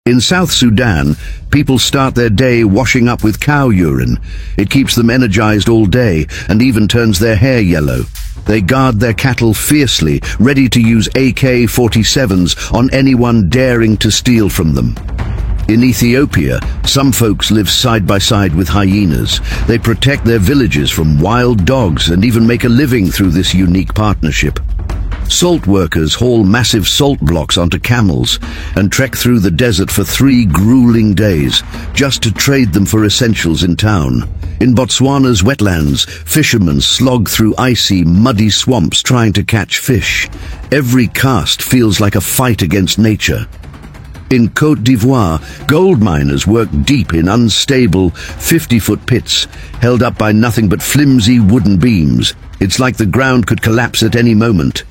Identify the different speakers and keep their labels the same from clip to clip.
Speaker 1: In South Sudan, people start their day washing up with cow urine. It keeps them energized all day and even turns their hair yellow. They guard their cattle fiercely, ready to use AK-47s on anyone daring to steal from them. In Ethiopia, some folks live side by side with hyenas. They protect their villages from wild dogs and even make a living through this unique partnership. Salt workers haul massive salt blocks onto camels and trek through the desert for 3 grueling days just to trade them for essentials in town. In Botswana's wetlands, fishermen slog through icy, muddy swamps trying to catch fish. Every cast feels like a fight against nature. In Côte d'Ivoire, gold miners work deep in unstable 50-foot pits, held up by nothing but flimsy wooden beams. It's like the ground could collapse at any moment.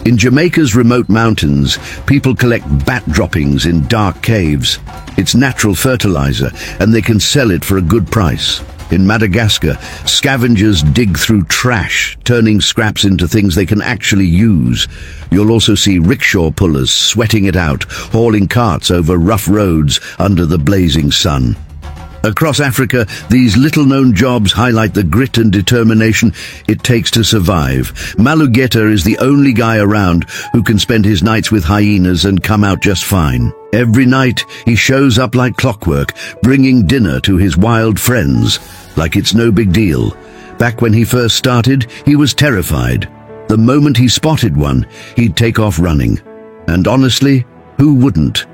Speaker 1: In Jamaica's remote mountains, people collect bat droppings in dark caves. It's natural fertilizer, and they can sell it for a good price. In Madagascar, scavengers dig through trash, turning scraps into things they can actually use. You'll also see rickshaw pullers sweating it out, hauling carts over rough roads under the blazing sun. Across Africa, these little-known jobs highlight the grit and determination it takes to survive. Malugeta is the only guy around who can spend his nights with hyenas and come out just fine. Every night, he shows up like clockwork, bringing dinner to his wild friends, like it's no big deal. Back when he first started, he was terrified. The moment he spotted one, he'd take off running. And honestly, who wouldn't?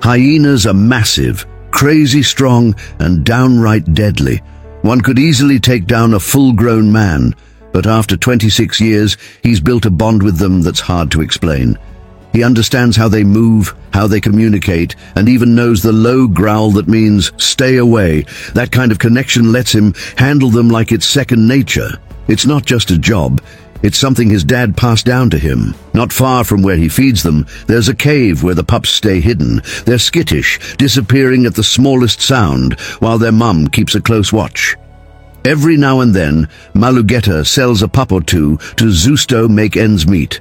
Speaker 1: Hyenas are massive, crazy strong, and downright deadly. One could easily take down a full-grown man, but after 26 years, he's built a bond with them that's hard to explain. He understands how they move, how they communicate, and even knows the low growl that means, "Stay away." That kind of connection lets him handle them like it's second nature. It's not just a job. It's something his dad passed down to him. Not far from where he feeds them, there's a cave where the pups stay hidden. They're skittish, disappearing at the smallest sound, while their mum keeps a close watch. Every now and then, Malugeta sells a pup or two to Zusto make ends meet.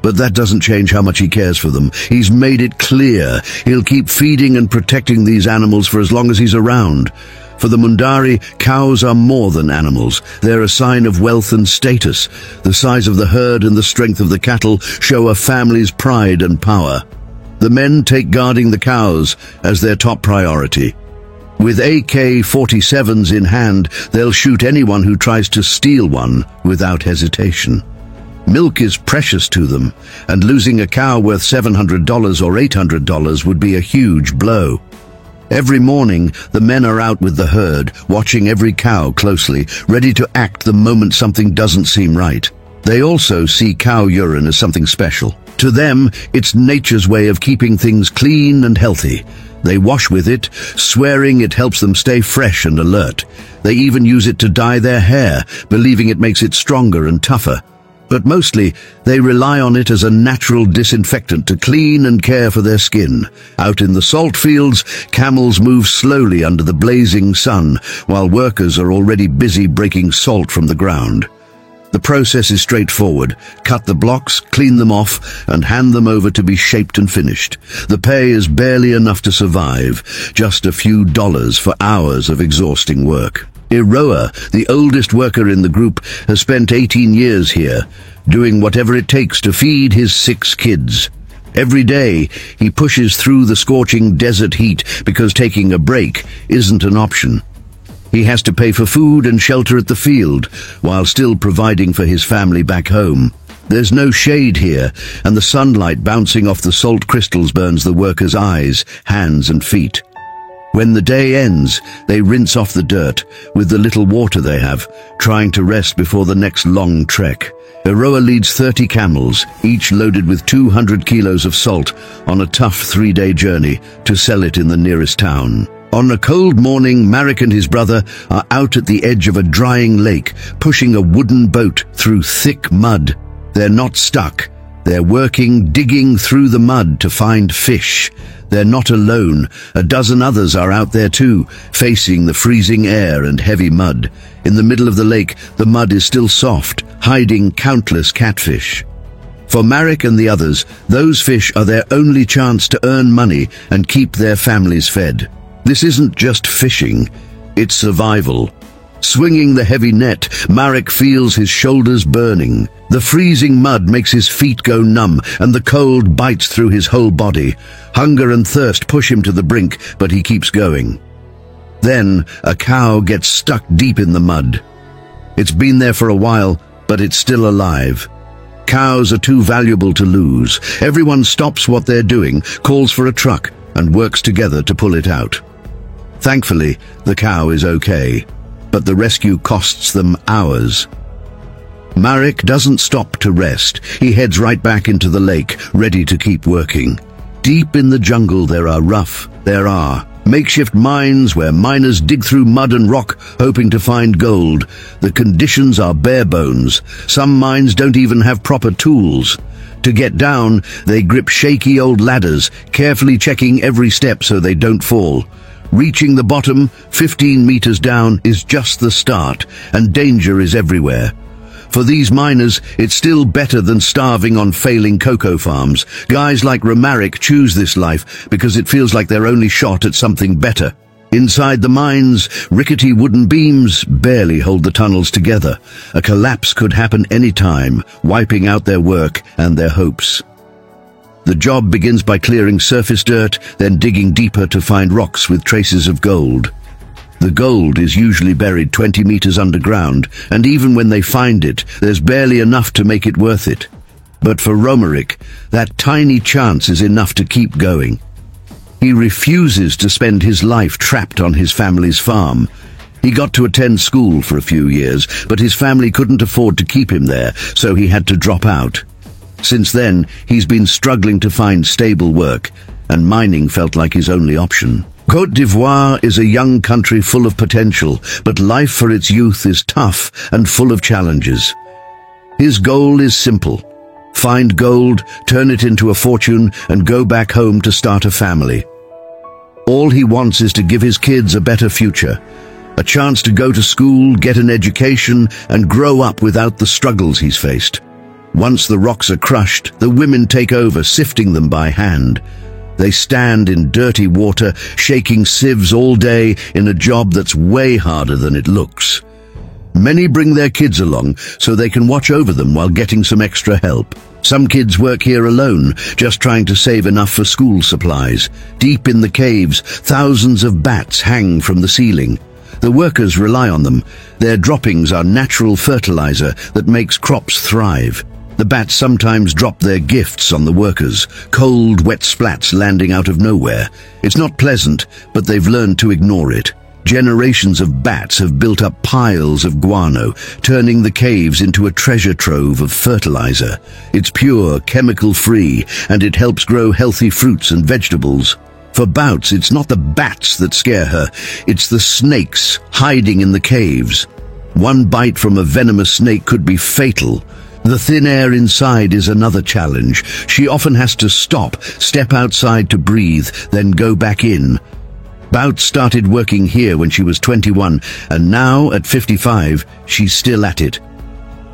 Speaker 1: But that doesn't change how much he cares for them. He's made it clear he'll keep feeding and protecting these animals for as long as he's around. For the Mundari, cows are more than animals. They're a sign of wealth and status. The size of the herd and the strength of the cattle show a family's pride and power. The men take guarding the cows as their top priority. With AK-47s in hand, they'll shoot anyone who tries to steal one without hesitation. Milk is precious to them, and losing a cow worth $700 or $800 would be a huge blow. Every morning, the men are out with the herd, watching every cow closely, ready to act the moment something doesn't seem right. They also see cow urine as something special. To them, it's nature's way of keeping things clean and healthy. They wash with it, swearing it helps them stay fresh and alert. They even use it to dye their hair, believing it makes it stronger and tougher. But mostly, they rely on it as a natural disinfectant to clean and care for their skin. Out in the salt fields, camels move slowly under the blazing sun, while workers are already busy breaking salt from the ground. The process is straightforward. Cut the blocks, clean them off, and hand them over to be shaped and finished. The pay is barely enough to survive, just a few dollars for hours of exhausting work. Iroa, the oldest worker in the group, has spent 18 years here, doing whatever it takes to feed his 6 kids. Every day, he pushes through the scorching desert heat because taking a break isn't an option. He has to pay for food and shelter at the field, while still providing for his family back home. There's no shade here, and the sunlight bouncing off the salt crystals burns the workers' eyes, hands and feet. When the day ends, they rinse off the dirt with the little water they have, trying to rest before the next long trek. Iroa leads 30 camels, each loaded with 200 kilos of salt, on a tough 3-day journey to sell it in the nearest town. On a cold morning, Marek and his brother are out at the edge of a drying lake, pushing a wooden boat through thick mud. They're not stuck. They're working, digging through the mud to find fish. They're not alone. A dozen others are out there too, facing the freezing air and heavy mud. In the middle of the lake, the mud is still soft, hiding countless catfish. For Marek and the others, those fish are their only chance to earn money and keep their families fed. This isn't just fishing, it's survival. Swinging the heavy net, Marek feels his shoulders burning. The freezing mud makes his feet go numb, and the cold bites through his whole body. Hunger and thirst push him to the brink, but he keeps going. Then, a cow gets stuck deep in the mud. It's been there for a while, but it's still alive. Cows are too valuable to lose. Everyone stops what they're doing, calls for a truck, and works together to pull it out. Thankfully, the cow is okay, but the rescue costs them hours. Marek doesn't stop to rest. He heads right back into the lake, ready to keep working. Deep in the jungle there are makeshift mines where miners dig through mud and rock, hoping to find gold. The conditions are bare bones. Some mines don't even have proper tools. To get down, they grip shaky old ladders, carefully checking every step so they don't fall. Reaching the bottom, 15 meters down, is just the start, and danger is everywhere. For these miners, it's still better than starving on failing cocoa farms. Guys like Marek choose this life because it feels like their only shot at something better. Inside the mines, rickety wooden beams barely hold the tunnels together. A collapse could happen any time, wiping out their work and their hopes. The job begins by clearing surface dirt, then digging deeper to find rocks with traces of gold. The gold is usually buried 20 meters underground, and even when they find it, there's barely enough to make it worth it. But for Romeric, that tiny chance is enough to keep going. He refuses to spend his life trapped on his family's farm. He got to attend school for a few years, but his family couldn't afford to keep him there, so he had to drop out. Since then, he's been struggling to find stable work, and mining felt like his only option. Côte d'Ivoire is a young country full of potential, but life for its youth is tough and full of challenges. His goal is simple: find gold, turn it into a fortune, and go back home to start a family. All he wants is to give his kids a better future, a chance to go to school, get an education, and grow up without the struggles he's faced. Once the rocks are crushed, the women take over, sifting them by hand. They stand in dirty water, shaking sieves all day in a job that's way harder than it looks. Many bring their kids along so they can watch over them while getting some extra help. Some kids work here alone, just trying to save enough for school supplies. Deep in the caves, thousands of bats hang from the ceiling. The workers rely on them. Their droppings are natural fertilizer that makes crops thrive. The bats sometimes drop their gifts on the workers, cold, wet splats landing out of nowhere. It's not pleasant, but they've learned to ignore it. Generations of bats have built up piles of guano, turning the caves into a treasure trove of fertilizer. It's pure, chemical-free, and it helps grow healthy fruits and vegetables. For Bouts, it's not the bats that scare her, it's the snakes hiding in the caves. One bite from a venomous snake could be fatal. The thin air inside is another challenge. She often has to stop, step outside to breathe, then go back in. Bouts started working here when she was 21, and now, at 55, she's still at it.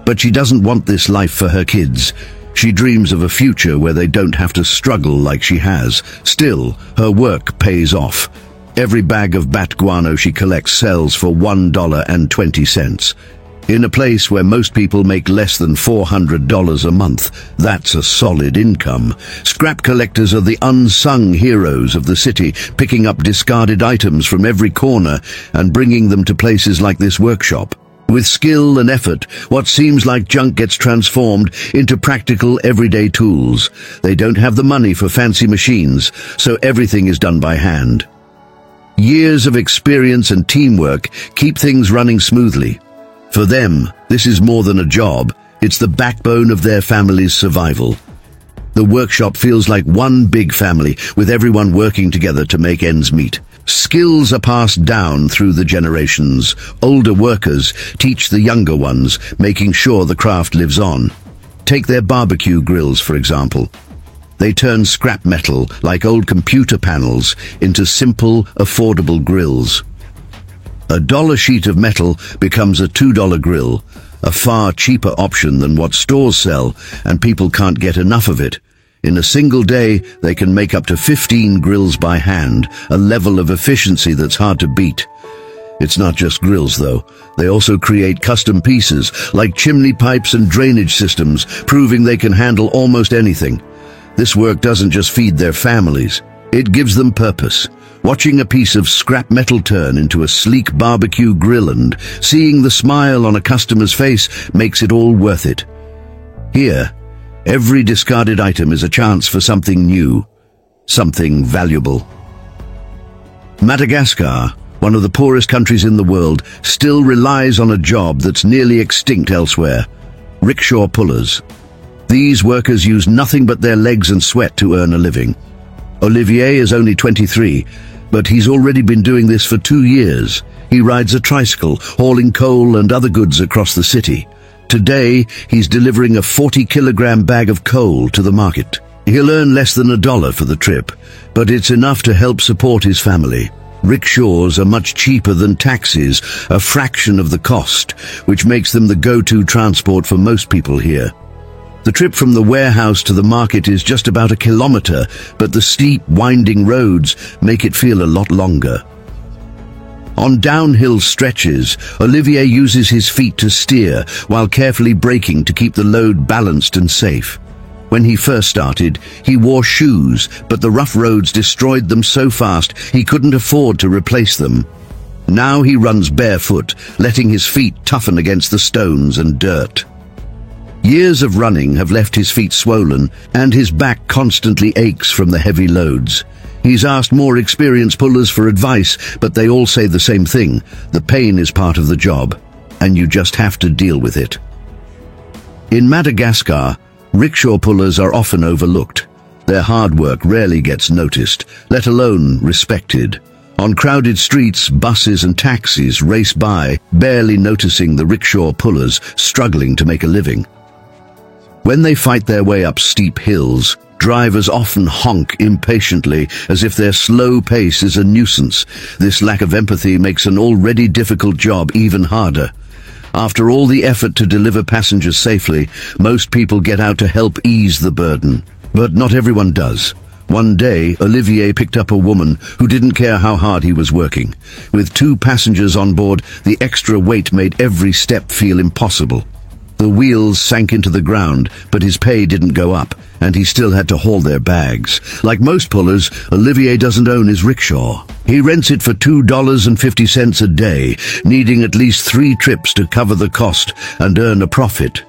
Speaker 1: But she doesn't want this life for her kids. She dreams of a future where they don't have to struggle like she has. Still, her work pays off. Every bag of bat guano she collects sells for $1.20. In a place where most people make less than $400 a month, that's a solid income. Scrap collectors are the unsung heroes of the city, picking up discarded items from every corner and bringing them to places like this workshop. With skill and effort, what seems like junk gets transformed into practical, everyday tools. They don't have the money for fancy machines, so everything is done by hand. Years of experience and teamwork keep things running smoothly. For them, this is more than a job, it's the backbone of their family's survival. The workshop feels like one big family, with everyone working together to make ends meet. Skills are passed down through the generations. Older workers teach the younger ones, making sure the craft lives on. Take their barbecue grills, for example. They turn scrap metal, like old computer panels, into simple, affordable grills. A $1 sheet of metal becomes a $2 grill. a far cheaper option than what stores sell, and people can't get enough of it. In a single day, they can make up to 15 grills by hand, a level of efficiency that's hard to beat. It's not just grills, though. They also create custom pieces, like chimney pipes and drainage systems, proving they can handle almost anything. This work doesn't just feed their families. It gives them purpose. Watching a piece of scrap metal turn into a sleek barbecue grill and seeing the smile on a customer's face makes it all worth it. Here, every discarded item is a chance for something new, something valuable. Madagascar, one of the poorest countries in the world, still relies on a job that's nearly extinct elsewhere: rickshaw pullers. These workers use nothing but their legs and sweat to earn a living. Olivier is only 23, but he's already been doing this for 2 years. He rides a tricycle, hauling coal and other goods across the city. Today, he's delivering a 40-kilogram bag of coal to the market. He'll earn less than $1 for the trip, but it's enough to help support his family. Rickshaws are much cheaper than taxis, a fraction of the cost, which makes them the go-to transport for most people here. The trip from the warehouse to the market is just about 1 kilometer, but the steep, winding roads make it feel a lot longer. On downhill stretches, Olivier uses his feet to steer while carefully braking to keep the load balanced and safe. When he first started, he wore shoes, but the rough roads destroyed them so fast he couldn't afford to replace them. Now he runs barefoot, letting his feet toughen against the stones and dirt. Years of running have left his feet swollen, and his back constantly aches from the heavy loads. He's asked more experienced pullers for advice, but they all say the same thing: the pain is part of the job, and you just have to deal with it. In Madagascar, rickshaw pullers are often overlooked. Their hard work rarely gets noticed, let alone respected. On crowded streets, buses and taxis race by, barely noticing the rickshaw pullers struggling to make a living. When they fight their way up steep hills, drivers often honk impatiently, as if their slow pace is a nuisance. This lack of empathy makes an already difficult job even harder. After all the effort to deliver passengers safely, most people get out to help ease the burden. But not everyone does. One day, Olivier picked up a woman who didn't care how hard he was working. With 2 passengers on board, the extra weight made every step feel impossible. The wheels sank into the ground, but his pay didn't go up, and he still had to haul their bags. Like most pullers, Olivier doesn't own his rickshaw. He rents it for $2.50 a day, needing at least 3 trips to cover the cost and earn a profit.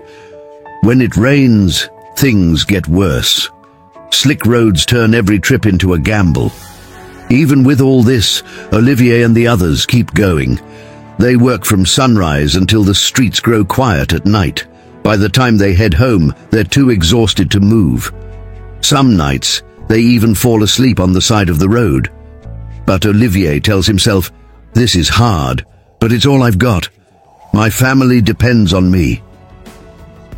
Speaker 1: When it rains, things get worse. Slick roads turn every trip into a gamble. Even with all this, Olivier and the others keep going. They work from sunrise until the streets grow quiet at night. By the time they head home, they're too exhausted to move. Some nights, they even fall asleep on the side of the road. But Olivier tells himself, "This is hard, but it's all I've got. My family depends on me."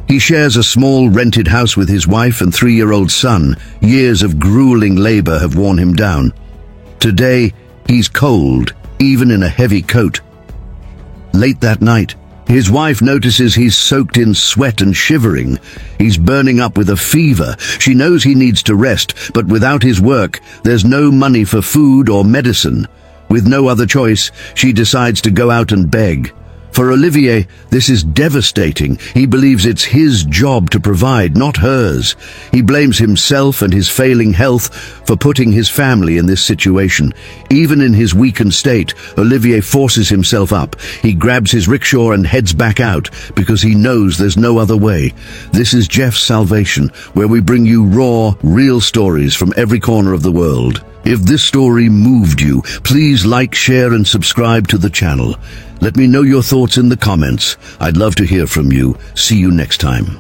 Speaker 1: He shares a small rented house with his wife and 3-year-old son. Years of grueling labor have worn him down. Today, he's cold, even in a heavy coat. Late that night, his wife notices he's soaked in sweat and shivering. He's burning up with a fever. She knows he needs to rest, but without his work, there's no money for food or medicine. With no other choice, she decides to go out and beg. For Olivier, this is devastating. He believes it's his job to provide, not hers. He blames himself and his failing health for putting his family in this situation. Even in his weakened state, Olivier forces himself up. He grabs his rickshaw and heads back out because he knows there's no other way. This is Jeff's Salvation, where we bring you raw, real stories from every corner of the world. If this story moved you, please like, share and subscribe to the channel. Let me know your thoughts in the comments. I'd love to hear from you. See you next time.